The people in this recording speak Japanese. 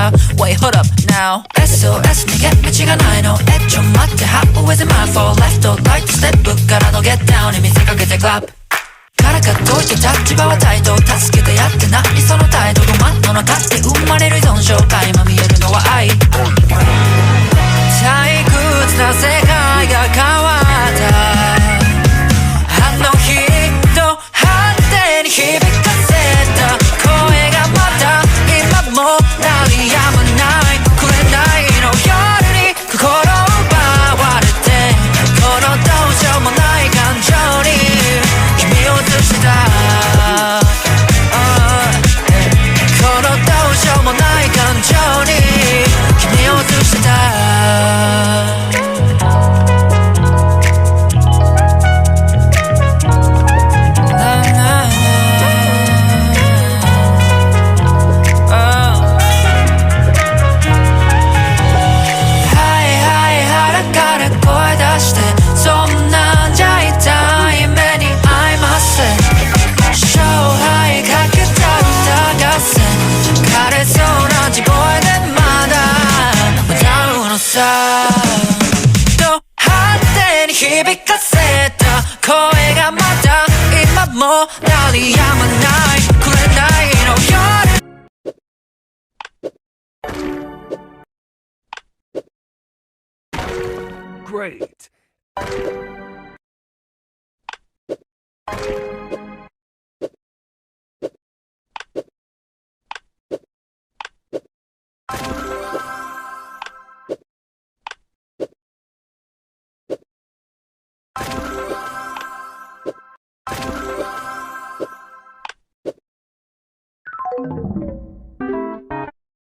さ Wait hold up now SOS 逃げ道がないのちょ待って How is it my fault Left or right ステップからの Get down に見せかけて Clapからかっといて立場は対等助けてやって何その態度マットの立って生まれる依存症垣間見えるのは愛退屈な世界が変わったあの日と反対に響かせた声がまた今も鳴りやまない紅の夜に心奪われてこのどうしようもない感情に君を映したこのどうしようもない感情に君を映した響かせた声がまた今も鳴りやまない紅の夜Great. You